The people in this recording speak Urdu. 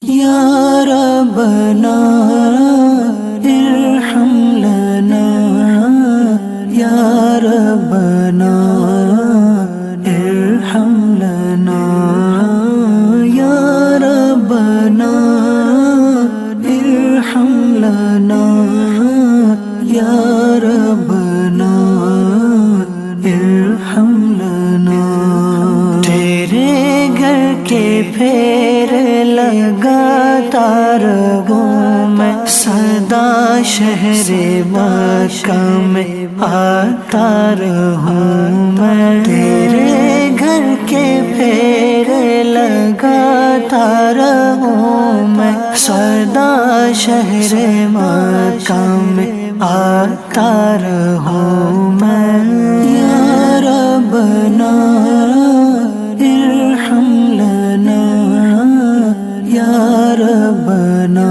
یا ربنا ارحم لنا یا ربنا ارحم لنا یا ربنا ارحم لنا یا ربنا ارحم لنا تیرے گھر کے پھیر لگاتا رہوں میں سدا شہر مکہ میں آتا رہوں میں تیرے گھر کے پھیر لگاتا رہوں میں سدا شہر مکہ میں آتا رہوں میں یا ربنا ارحم لنا یا ربنا